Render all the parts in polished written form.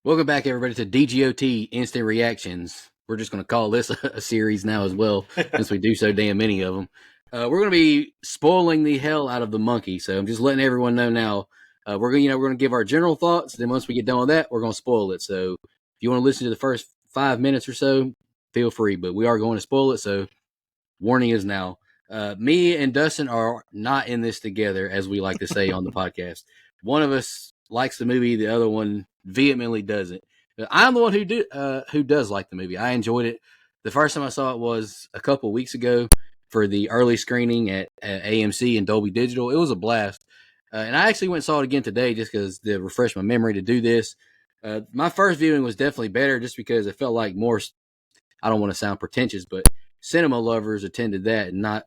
Welcome back, everybody, to DGOT Instant Reactions. We're just going to call this a series now as well, since we do so damn many of them. We're going to be spoiling the hell out of The Monkey, so I'm just letting everyone know now. We're going to give our general thoughts. Then once we get done with that, we're going to spoil it. So if you want to listen to the first 5 minutes or so, feel free. But we are going to spoil it, so warning is now. Me and Dustin are not in this together, as we like to say on the podcast. One of us likes the movie, the other one vehemently doesn't. I'm the one who does like the movie. I enjoyed it. The first time I saw it was a couple weeks ago for the early screening at AMC and Dolby Digital. It was a blast. And I actually went and saw it again today just because to refresh my memory to do this. My first viewing was definitely better just because it felt like more, I don't want to sound pretentious, but cinema lovers attended that and not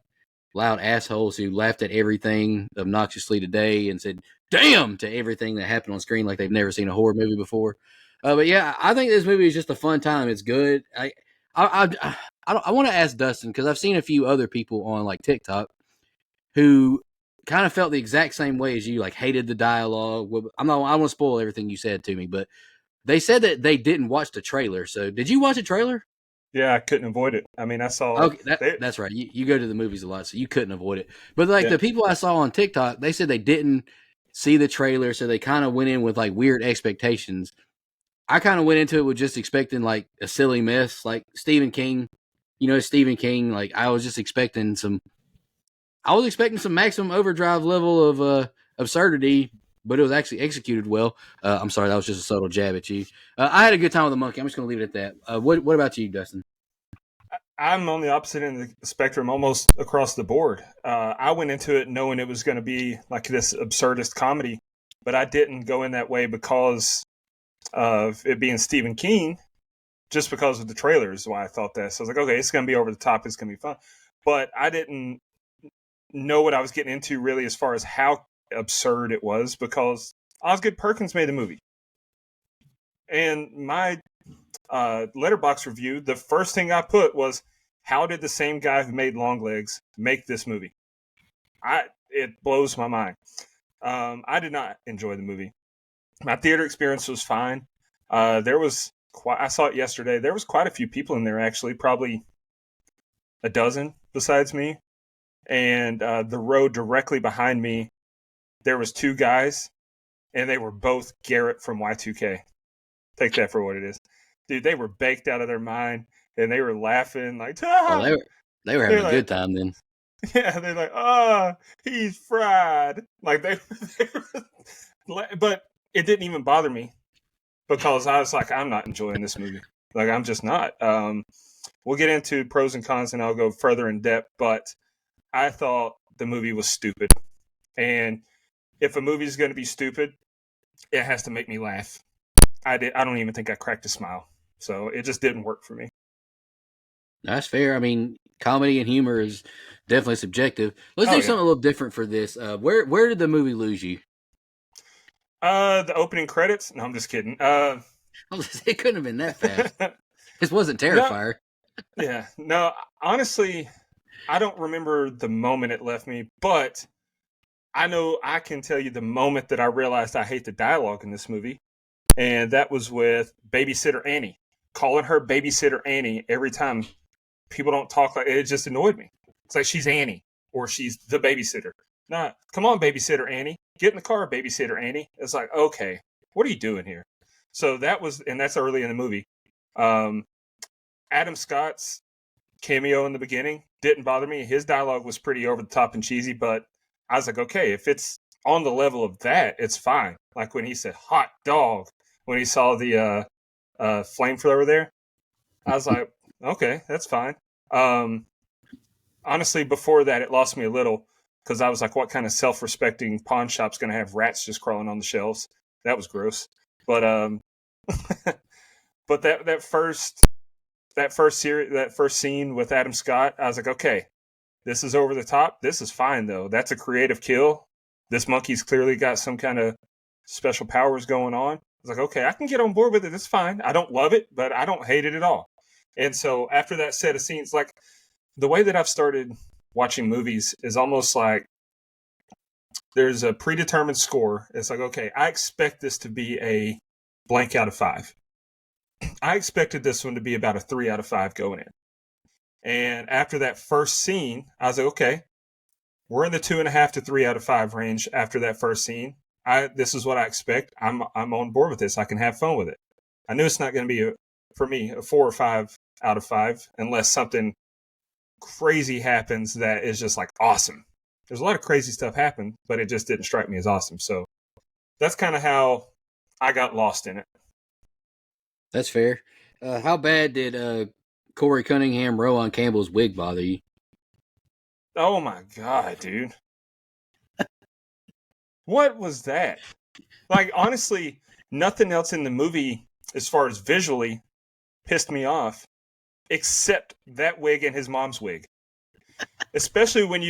loud assholes who laughed at everything obnoxiously today and said "damn" to everything that happened on screen like they've never seen a horror movie before. But yeah, I think this movie is just a fun time. It's good. I want to ask Dustin because I've seen a few other people on like TikTok who kind of felt the exact same way as you, like hated the dialogue. I want to spoil everything you said to me, but they said that they didn't watch the trailer. So did you watch the trailer? Yeah, I couldn't avoid it. I mean, I saw. Okay, that's right. You go to the movies a lot, so you couldn't avoid it. But like the people I saw on TikTok, they said they didn't see the trailer, so they kind of went in with like weird expectations. I kind of went into it with just expecting like a silly mess, like Stephen King. You know, Stephen King. Like I was just expecting some. I was expecting some maximum overdrive level of absurdity, but it was actually executed well. I'm sorry, that was just a subtle jab at you. I had a good time with The Monkey. I'm just going to leave it at that. What about you, Dustin? I'm on the opposite end of the spectrum, almost across the board. I went into it knowing it was going to be like this absurdist comedy, but I didn't go in that way because of it being Stephen King. Just because of the trailers, why I thought that. So I was like, okay, it's going to be over the top. It's going to be fun. But I didn't know what I was getting into really as far as how absurd it was because Osgood Perkins made the movie. And my Letterboxd review, the first thing I put was, how did the same guy who made Longlegs make this movie? It blows my mind. I did not enjoy the movie. My theater experience was fine. I saw it yesterday. There was quite a few people in there, actually, probably a dozen besides me. And the row directly behind me, there was two guys, and they were both Garrett from Y2K. Take that for what it is. Dude, they were baked out of their mind, and they were laughing like, Oh, they were having a good time then. Yeah, they're like, oh, he's fried. Like but it didn't even bother me because I was like, I'm not enjoying this movie. Like, I'm just not. We'll get into pros and cons, and I'll go further in depth. But I thought the movie was stupid, and if a movie is going to be stupid, it has to make me laugh. I don't even think I cracked a smile. So it just didn't work for me. That's fair. I mean, comedy and humor is definitely subjective. Let's do something a little different for this. Where did the movie lose you? The opening credits? No, I'm just kidding. It couldn't have been that fast. This wasn't Terrifier. No, honestly, I don't remember the moment it left me, but I know I can tell you the moment that I realized I hate the dialogue in this movie. And that was with Babysitter Annie. Calling her Babysitter Annie every time. People don't talk like it. Just annoyed me. It's like she's Annie or she's the babysitter. Nah, come on, Babysitter Annie. Get in the car, Babysitter Annie. It's like, okay, what are you doing here? So that's early in the movie. Adam Scott's cameo in the beginning didn't bother me. His dialogue was pretty over the top and cheesy, but I was like, okay, if it's on the level of that, it's fine. Like when he said hot dog, when he saw the flamethrower there, I was like, okay, that's fine. Honestly, before that, it lost me a little because I was like, what kind of self-respecting pawn shop's going to have rats just crawling on the shelves? That was gross. But but that first scene with Adam Scott, I was like, okay, this is over the top. This is fine though. That's a creative kill. This monkey's clearly got some kind of special powers going on. I was like, okay, I can get on board with it. It's fine. I don't love it, but I don't hate it at all. And so after that set of scenes, like the way that I've started watching movies is almost like there's a predetermined score. It's like, okay, I expect this to be a blank out of 5. I expected this one to be about a 3 out of 5 going in. And after that first scene, I was like, okay, we're in the 2.5 to 3 out of 5 range after that first scene. This is what I expect. I'm on board with this. I can have fun with it. I knew it's not going to be, for me, a 4 or 5 out of 5 unless something crazy happens that is just like awesome. There's a lot of crazy stuff happen, but it just didn't strike me as awesome. So that's kind of how I got lost in it. That's fair. How bad did Corey Cunningham, Rowan Campbell's wig bother you? Oh my God, dude. What was that? Like, honestly, nothing else in the movie, as far as visually, pissed me off, except that wig and his mom's wig. Especially when,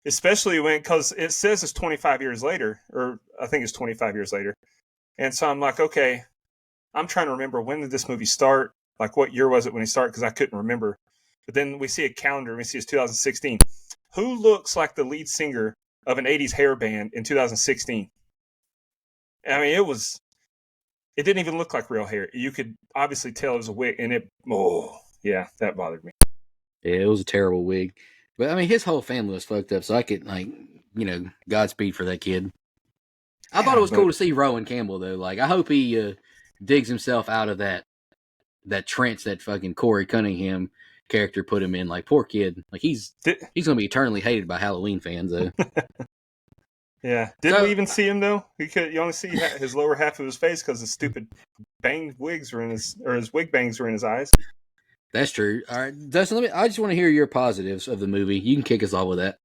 because it says it's 25 years later, or I think it's 25 years later. And so I'm like, okay, I'm trying to remember, when did this movie start? Like, what year was it when it started? Because I couldn't remember. But then we see a calendar, and we see it's 2016. Who looks like the lead singer of an 80s hair band in 2016? I mean, it didn't even look like real hair. You could obviously tell it was a wig, and that bothered me. Yeah, it was a terrible wig. But I mean, his whole family was fucked up, so I could, Godspeed for that kid. I thought it was cool to see Rowan Campbell, though. Like, I hope he digs himself out of that trench that fucking Corey Cunningham character put him in. Like, poor kid. Like, he's gonna be eternally hated by Halloween fans, though. Yeah. Didn't we even see him, though? You only see his lower half of his face because his stupid bang wigs were his wig bangs were in his eyes. That's true. All right, Dustin, I just want to hear your positives of the movie. You can kick us off with that.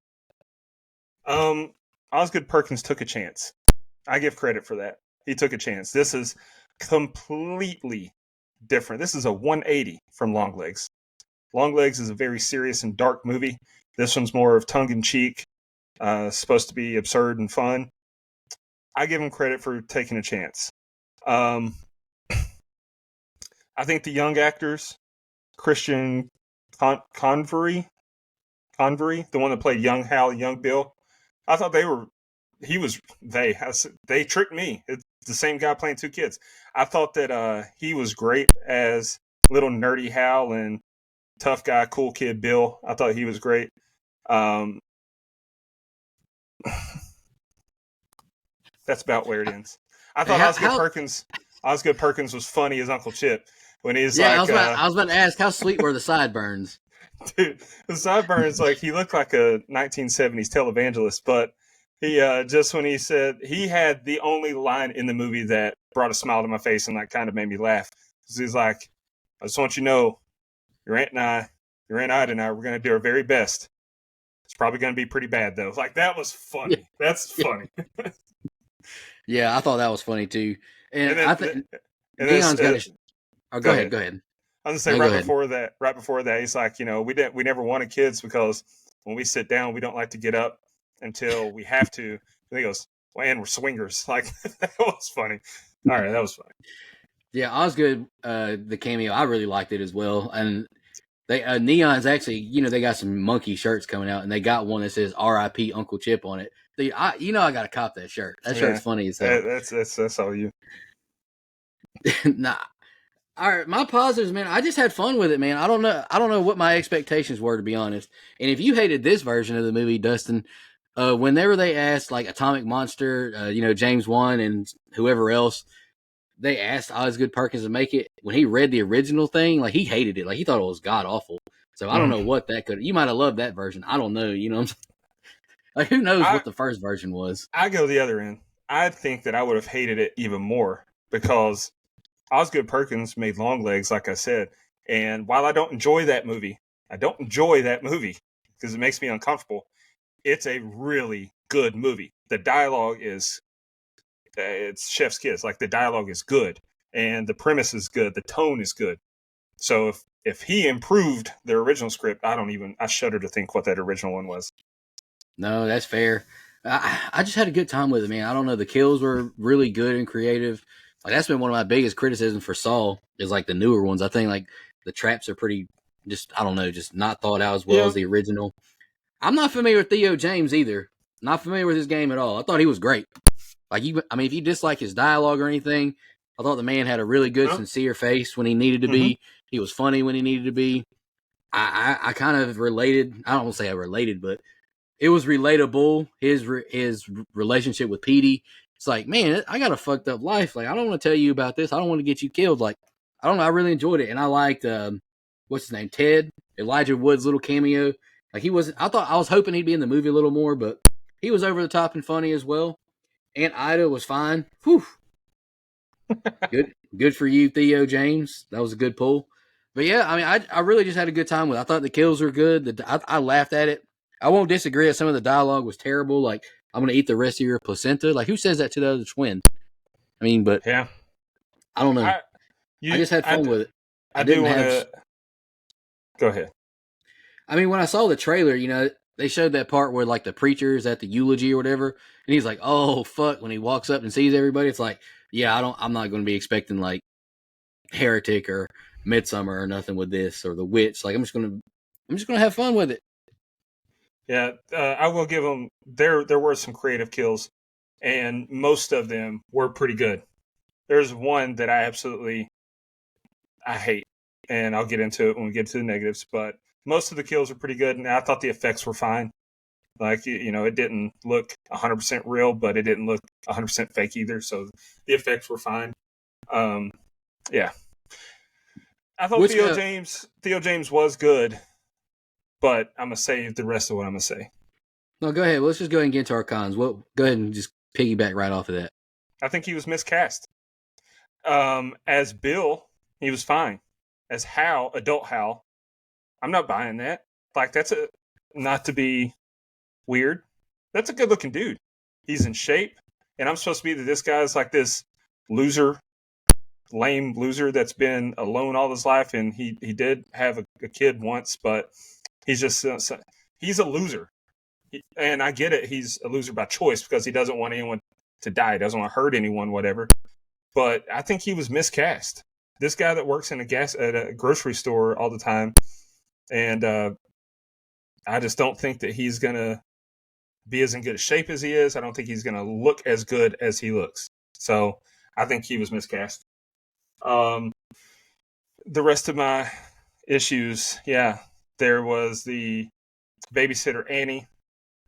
Osgood Perkins took a chance. I give credit for that. He took a chance. This is completely different. This is a 180 from Longlegs. Longlegs is a very serious and dark movie. This one's more of tongue-in-cheek, supposed to be absurd and fun. I give him credit for taking a chance. I think the young actors, Christian Convery, the one that played young Hal, young Bill, I thought they tricked me. It's the same guy playing two kids. I thought that he was great as little nerdy Hal and tough guy, cool kid Bill. I thought he was great. That's about where it ends. I thought Osgood Perkins was funny as Uncle Chip when he's I was about to ask, how sweet were the sideburns? Dude, the sideburns, like, he looked like a 1970s televangelist, but he just when he said, he had the only line in the movie that brought a smile to my face and like kind of made me laugh. Because he's like, I just want you to know, your Aunt Ida and I, we're going to do our very best. It's probably going to be pretty bad, though. Like, that was funny. Yeah. That's funny. Yeah, I thought that was funny, too. And I think Neon's got to... Oh, go ahead. I was going to say, right before that, he's like, we never wanted kids because when we sit down, we don't like to get up until we have to. And he goes, well, and we're swingers. Like, that was funny. All right, that was funny. Yeah, Osgood, the cameo, I really liked it as well. And they Neon's actually, they got some monkey shirts coming out, and they got one that says R.I.P. Uncle Chip on it. I got to cop that shirt. That shirt's funny as hell. That's all you. Nah. All right, my positives, man. I just had fun with it, man. I don't know what my expectations were, to be honest. And if you hated this version of the movie, Dustin, whenever they asked, like, Atomic Monster, James Wan and whoever else, they asked Osgood Perkins to make it. When he read the original thing, like, he hated it. Like, he thought it was god awful. So I don't know what that could. You might have loved that version. I don't know. You know what I'm saying? Like, who knows what the first version was? I go the other end. I think that I would have hated it even more because Osgood Perkins made Longlegs, like I said. And while I don't enjoy that movie because it makes me uncomfortable. It's a really good movie. The dialogue is, it's chef's kiss. Like, the dialogue is good and the premise is good. The tone is good. So if he improved the original script, I shudder to think what that original one was. No, that's fair. I just had a good time with it, man. I don't know. The kills were really good and creative. Like, that's been one of my biggest criticisms for Saw is, like, the newer ones. I think, like, the traps are pretty, just not thought out as well as the original. I'm not familiar with Theo James either. Not familiar with his game at all. I thought he was great. Like, if you dislike his dialogue or anything, I I thought the man had a really good, sincere face when he needed to be. He was funny when he needed to be. I kind of related. I don't want to say I related, but it was relatable. His relationship with Petey. It's like, man, I got a fucked up life. Like, I don't want to tell you about this. I don't want to get you killed. Like, I don't know. I really enjoyed it, and I liked what's his name, Ted, Elijah Wood's little cameo. Like, he wasn't. I was hoping he'd be in the movie a little more, but he was over the top and funny as well. Aunt Ida was fine. Whew. Good for you, Theo James. That was a good pull. But yeah, I mean, I really just had a good time with it. I thought the kills were good. I laughed at it. I won't disagree that some of the dialogue was terrible. Like, I'm going to eat the rest of your placenta. Like, who says that to the other twin? I mean, but yeah, I don't know. I just had fun with it. I do want to go ahead. I mean, when I saw the trailer, they showed that part where like the preacher's at the eulogy or whatever, and he's like, "Oh fuck!" When he walks up and sees everybody, it's like, yeah, I'm not going to be expecting like Heretic or Midsummer or nothing with this or The Witch. Like, I'm just gonna have fun with it. Yeah, I will give them. There were some creative kills, and most of them were pretty good. There's one that I hate, and I'll get into it when we get to the negatives. But most of the kills are pretty good, and I thought the effects were fine. Like, it didn't look 100% real, but it didn't look 100% fake either. So the effects were fine. Yeah. I thought Theo James was good, but I'm going to say the rest of what I'm going to say. No, go ahead. Let's just go ahead and get into our cons. Well, go ahead and just piggyback right off of that. I think he was miscast. As Bill, he was fine. As Hal, adult Hal, I'm not buying that. Like, not to be weird, that's a good looking dude. He's in shape, and I'm supposed to be that this guy's like this lame loser that's been alone all his life, and he did have a kid once, but he's just he's a loser. And I get it, he's a loser by choice because he doesn't want anyone to die, he doesn't want to hurt anyone, whatever. But I think he was miscast. This guy that works at a grocery store all the time, and I just don't think that he's gonna be as in good shape as he is. I don't think he's going to look as good as he looks. So I think he was miscast. The rest of my issues, yeah, there was the babysitter Annie.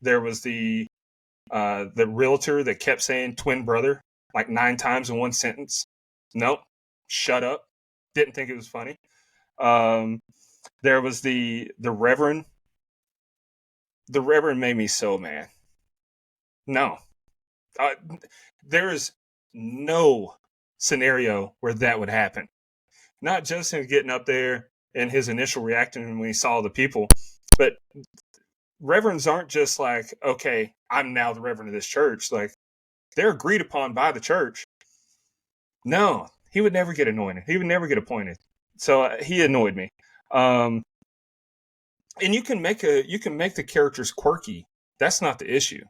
There was the realtor that kept saying twin brother like 9 times in one sentence. Nope, shut up. Didn't think it was funny. There was the Reverend. The Reverend made me so mad. No. There is no scenario where that would happen. Not just him getting up there and his initial reaction when he saw the people, but reverends aren't just like, okay, I'm now the reverend of this church. Like, they're agreed upon by the church. No, he would never get anointed. He would never get appointed. So he annoyed me. And you can make the characters quirky. That's not the issue.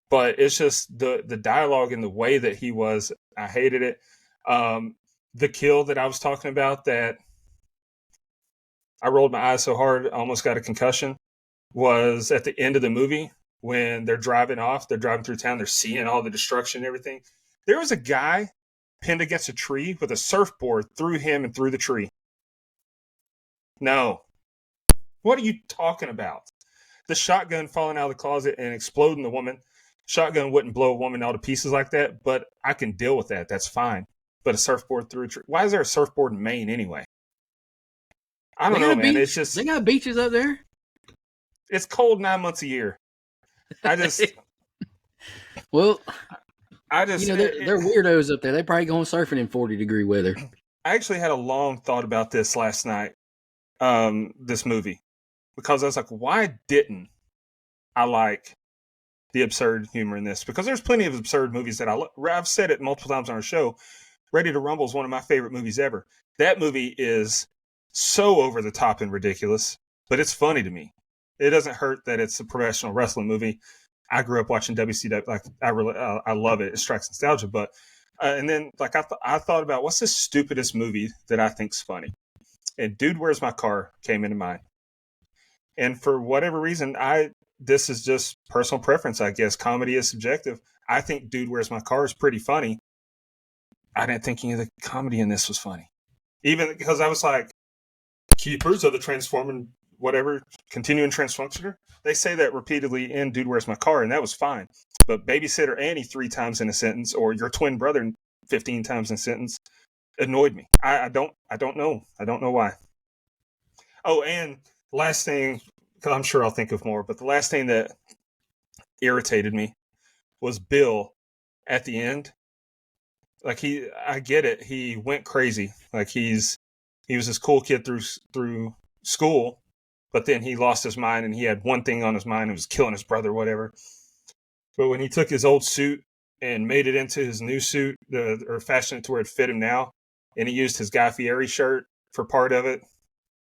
But it's just the dialogue and the way that he was. I hated it. The kill that I was talking about, that I rolled my eyes so hard I almost got a concussion, was at the end of the movie when they're driving off. They're driving through town. They're seeing all the destruction and everything. There was a guy pinned against a tree with a surfboard through him and through the tree. No. What are you talking about? The shotgun falling out of the closet and exploding the woman. Shotgun wouldn't blow a woman all to pieces like that, but I can deal with that. That's fine. But a surfboard through a tree. Why is there a surfboard in Maine anyway? I don't know, man. It's just... They got beaches up there? It's cold 9 months a year. Well, they're weirdos up there. They probably going surfing in 40-degree weather. I actually had a long thought about this last night, this movie. Because I was like, why didn't I like the absurd humor in this? Because there's plenty of absurd movies that I've said it multiple times on our show. Ready to Rumble is one of my favorite movies ever. That movie is so over the top and ridiculous, but it's funny to me. It doesn't hurt that it's a professional wrestling movie. I grew up watching WCW. Like, I love it. It strikes nostalgia. But and then like I thought about, what's the stupidest movie that I think's funny? And Dude, Where's My Car came into mind. And for whatever reason, this is just personal preference, I guess. Comedy is subjective. I think Dude, Where's My Car is pretty funny. I didn't think any of the comedy in this was funny. Even because I was like, keepers of the transforming whatever, continuing transfunctioner. They say that repeatedly in Dude, Where's My Car? And that was fine. But babysitter Annie 3 times in a sentence, or your twin brother 15 times in a sentence, annoyed me. I don't know. I don't know why. Oh, and last thing, because I'm sure I'll think of more, but the last thing that irritated me was Bill at the end. Like I get it. He went crazy. Like he was this cool kid through school, but then he lost his mind and he had one thing on his mind. It was killing his brother, whatever. But when he took his old suit and made it into his new suit, or fashioned it to where it fit him now, and he used his Guy Fieri shirt for part of it.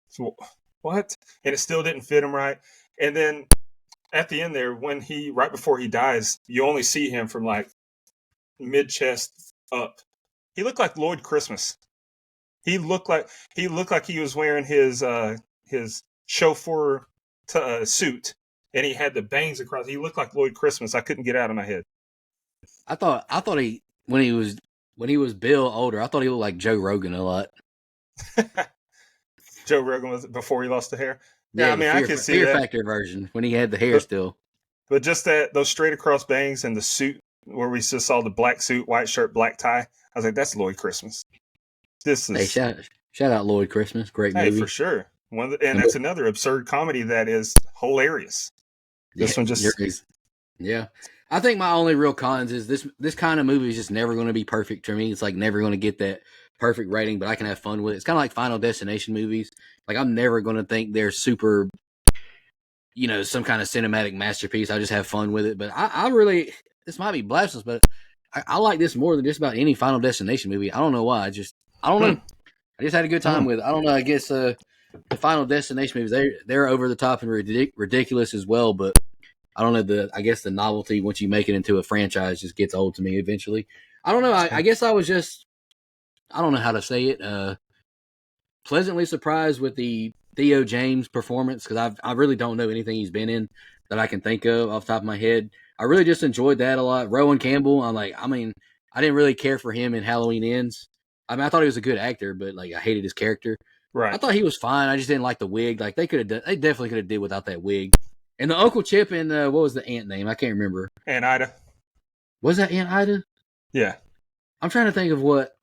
So, what? And it still didn't fit him right. And then at the end there, right before he dies, you only see him from like mid chest up. He looked like Lloyd Christmas. He looked like he was wearing his chauffeur suit, and he had the bangs across. He looked like Lloyd Christmas. I couldn't get out of my head. I thought he when he was Bill older, I thought he looked like Joe Rogan a lot. Joe Rogan was before he lost the hair. Yeah, I mean, I can see Fear that. Factor version when he had the hair still. But just those straight across bangs and the suit where we just saw the black suit, white shirt, black tie. I was like, that's Lloyd Christmas. This is shout out Lloyd Christmas, great movie for sure. And that's another absurd comedy that is hilarious. This one just yeah. I think my only real cons is this kind of movie is just never going to be perfect for me. It's like never going to get that perfect rating, but I can have fun with it. It's kind of like Final Destination movies. Like I'm never going to think they're super, some kind of cinematic masterpiece. I just have fun with it. But I really, this might be blasphemous, but I like this more than just about any Final Destination movie. I don't know why. I don't know. I just had a good time with it. I don't know. I guess the Final Destination movies, they're over the top and ridiculous as well, but I don't know. I guess the novelty once you make it into a franchise just gets old to me eventually. I don't know. I guess I was just, I don't know how to say it. Pleasantly surprised with the Theo James performance because I really don't know anything he's been in that I can think of off the top of my head. I really just enjoyed that a lot. Rowan Campbell, I didn't really care for him in Halloween Ends. I thought he was a good actor, but like I hated his character. Right. I thought he was fine. I just didn't like the wig. Like they definitely could have did without that wig. And the Uncle Chip and what was the aunt name? I can't remember. Aunt Ida. Was that Aunt Ida? Yeah. I'm trying to think of what.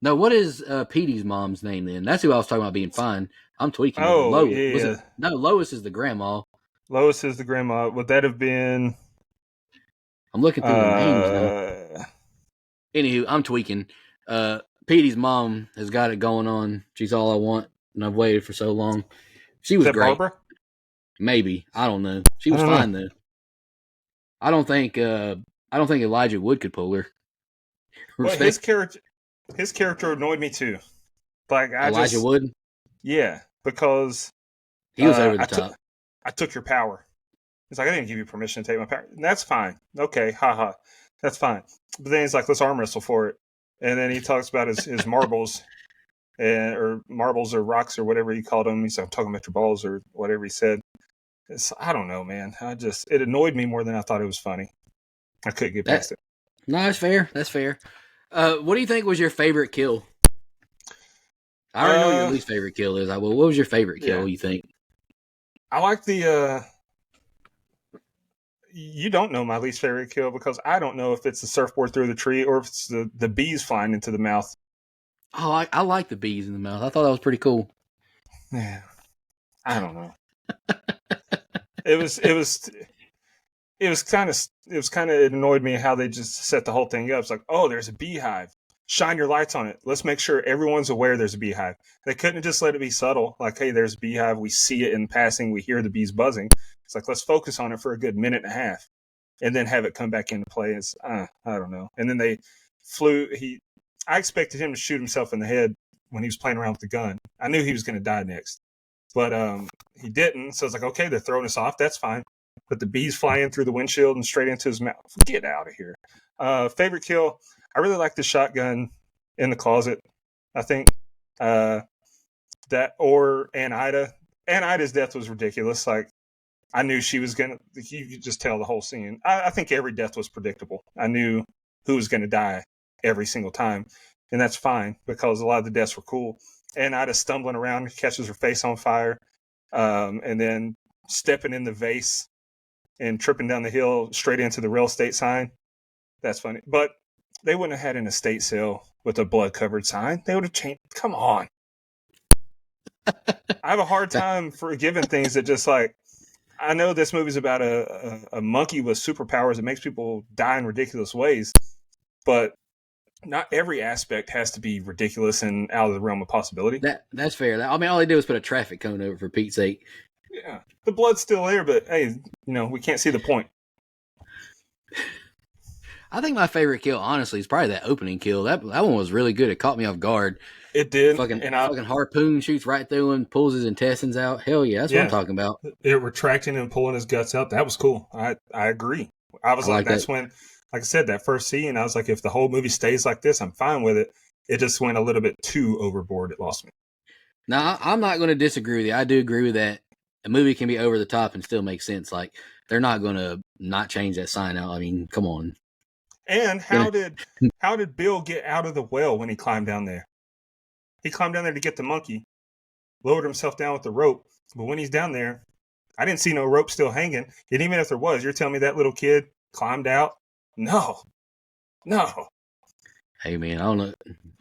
No, what is Petey's mom's name then? That's who I was talking about being fine. I'm tweaking. Oh, Lois. yeah. No, Lois is the grandma. Lois is the grandma. Would that have been? I'm looking through the names now. Anywho, I'm tweaking. Petey's mom has got it going on. She's all I want, and I've waited for so long. She was great. Barbara? Maybe, I don't know. She was fine though. I don't think Elijah Wood could pull her. Well, his character annoyed me too. Like Elijah Wood. Yeah, because he was over the top. I took your power. It's like I didn't give you permission to take my power. And that's fine. Okay, haha, that's fine. But then he's like, let's arm wrestle for it. And then he talks about his marbles, or marbles or rocks or whatever he called them. He's like, I'm talking about your balls or whatever he said. I don't know, man. It annoyed me more than I thought it was funny. I couldn't get past it. No, that's fair. That's fair. What do you think was your favorite kill? I already know what your least favorite kill is. What was your favorite kill, you think? I like the... You don't know my least favorite kill because I don't know if it's the surfboard through the tree or if it's the bees flying into the mouth. Oh, I like the bees in the mouth. I thought that was pretty cool. Yeah. I don't know. It annoyed me how they just set the whole thing up. It's like, oh, there's a beehive. Shine your lights on it. Let's make sure everyone's aware there's a beehive. They couldn't have just let it be subtle. Like, hey, there's a beehive. We see it in passing. We hear the bees buzzing. It's like, let's focus on it for a good minute and a half and then have it come back into play. It's, I don't know. And then they flew. I expected him to shoot himself in the head when he was playing around with the gun. I knew he was going to die next. But he didn't. So it's like, okay, they're throwing us off. That's fine. But the bees fly in through the windshield and straight into his mouth. Get out of here. Favorite kill. I really like the shotgun in the closet. I think that or Aunt Ida. Aunt Ida's death was ridiculous. Like, I knew she was going to, you could just tell the whole scene. I think every death was predictable. I knew who was going to die every single time. And that's fine because a lot of the deaths were cool. And Ida stumbling around, catches her face on fire, and then stepping in the vase and tripping down the hill straight into the real estate sign. That's funny. But they wouldn't have had an estate sale with a blood-covered sign. They would have changed. Come on. I have a hard time forgiving things that just like, I know this movie's about a monkey with superpowers that makes people die in ridiculous ways, but not every aspect has to be ridiculous and out of the realm of possibility. That's fair. I mean, all they did was put a traffic cone over for Pete's sake. Yeah, the blood's still there, but hey, we can't see the point. I think my favorite kill, honestly, is probably that opening kill. That one was really good. It caught me off guard. It did. Fucking harpoon shoots right through him, pulls his intestines out. Hell yeah, that's what I'm talking about. It retracting and pulling his guts out. That was cool. I agree. I was like that's when, like I said, that first scene, I was like, if the whole movie stays like this, I'm fine with it. It just went a little bit too overboard. It lost me. Now, I'm not going to disagree with you. I do agree with that. A movie can be over the top and still make sense. Like, they're not going to not change that sign out. I mean, come on. And how did Bill get out of the well when he climbed down there? He climbed down there to get the monkey, lowered himself down with the rope. But when he's down there, I didn't see no rope still hanging. And even if there was, you're telling me that little kid climbed out? No. Hey, man, I don't know.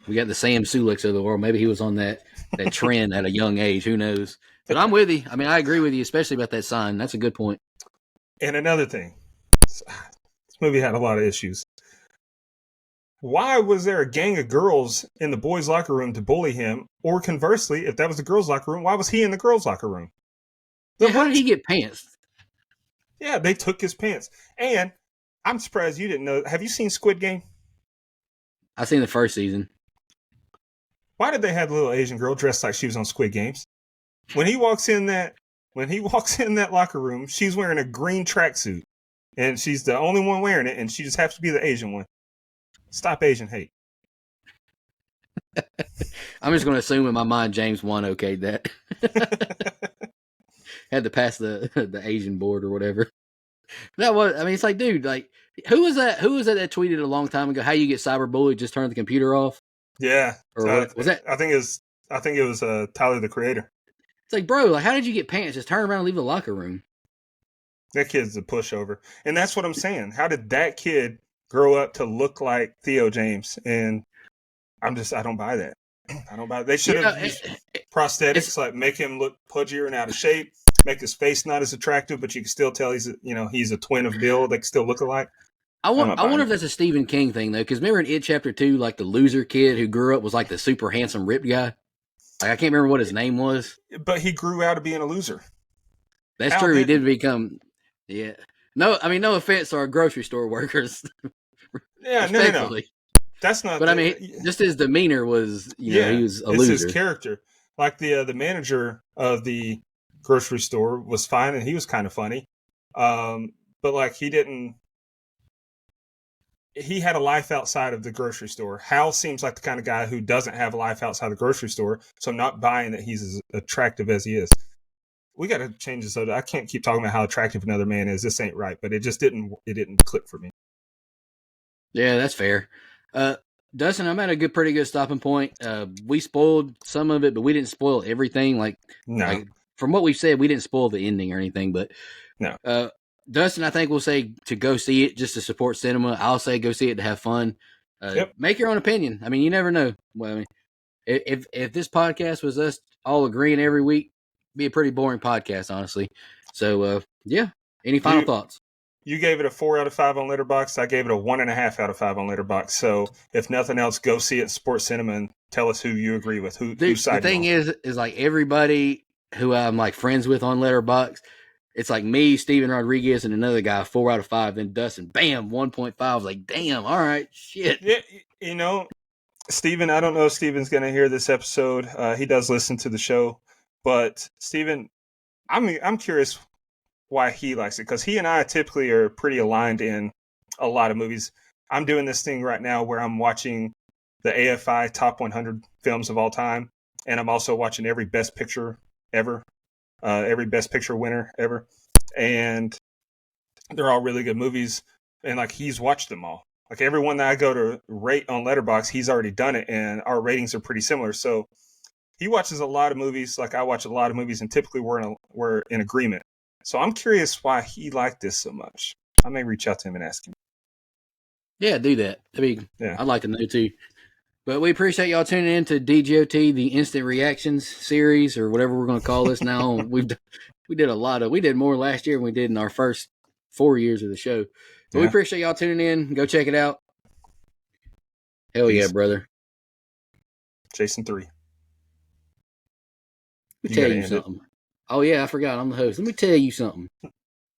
We got the Sam Suleks of the world. Maybe he was on that trend at a young age. Who knows? But I'm with you. I mean, I agree with you, especially about that sign. That's a good point. And another thing, this movie had a lot of issues. Why was there a gang of girls in the boys' locker room to bully him? Or conversely, if that was the girls' locker room, why was he in the girls' locker room? How did he get pants? Yeah, they took his pants. And I'm surprised you didn't know. Have you seen Squid Game? I seen the first season. Why did they have the little Asian girl dressed like she was on Squid Games? When he walks in that locker room, she's wearing a green tracksuit. And she's the only one wearing it, and she just happens to be the Asian one. Stop Asian hate. I'm just going to assume in my mind James Wan okayed that. Had to pass the Asian board or whatever. That was, I mean, it's like, dude, like, who was that that tweeted a long time ago, how you get cyberbullied, just turn the computer off? Yeah. Or what was that? I think it was Tyler, the Creator. It's like, bro, like, how did you get pants? Just turn around and leave the locker room. That kid's a pushover. And that's what I'm saying. How did that kid grow up to look like Theo James? And I don't buy that. I don't buy it. They should have used prosthetics, like make him look pudgier and out of shape, make his face not as attractive, but you can still tell he's a twin of Bill. They can still look alike. I wonder if that's a Stephen King thing, though, because remember in It Chapter 2, like the loser kid who grew up was like the super handsome ripped guy? Like, I can't remember what his name was. But he grew out of being a loser. That's true. He did become, yeah. No, I mean, no offense to our grocery store workers. Yeah, no. That's not. But I mean, just his demeanor was, he was a loser. It's his character. Like the manager of the grocery store was fine, and he was kind of funny. But like he had a life outside of the grocery store. Hal seems like the kind of guy who doesn't have a life outside the grocery store, so I'm not buying that he's as attractive as he is. We got to change this. I can't keep talking about how attractive another man is. This ain't right, but it just didn't click for me. Yeah, that's fair. Dustin, I'm at a pretty good stopping point. We spoiled some of it, but we didn't spoil everything. Like from what we've said, we didn't spoil the ending or anything, but no. Dustin, I think we'll say to go see it just to support cinema. I'll say go see it to have fun. Make your own opinion. I mean, you never know. Well, I mean, if this podcast was us all agreeing every week, it'd be a pretty boring podcast, honestly. So, yeah. Any final thoughts? You gave it a 4 out of 5 on Letterboxd. I gave it a 1.5 out of 5 on Letterboxd. So, if nothing else, go see it in Sports Cinema and tell us who you agree with. Whose side? The thing is like everybody who I'm like friends with on Letterboxd, it's like me, Steven Rodriguez, and another guy, 4 out of 5. Then Dustin, bam, 1.5. I was like, damn, all right, shit. Yeah, Steven, I don't know if Steven's going to hear this episode. He does listen to the show. But, Steven, I'm curious why he likes it, because he and I typically are pretty aligned in a lot of movies. I'm doing this thing right now where I'm watching the AFI Top 100 films of all time, and I'm also watching every Best Picture ever. Every Best Picture winner ever, and they're all really good movies. And like he's watched them all, Like everyone that I go to rate on Letterboxd, he's already done it, and our ratings are pretty similar. So he watches a lot of movies, like I watch a lot of movies, and typically we're in agreement. So I'm curious why he liked this so much. I may reach out to him and ask him. Yeah, do that. Yeah. I'd like to know too. But we appreciate y'all tuning in to DGOT, the Instant Reactions series, or whatever we're going to call this now. we did more last year than we did in our first 4 years of the show. But we appreciate y'all tuning in. Go check it out. Hell Peace. yeah, brother. Jason 3. Let me tell you something. Oh yeah, I forgot. I'm the host. Let me tell you something.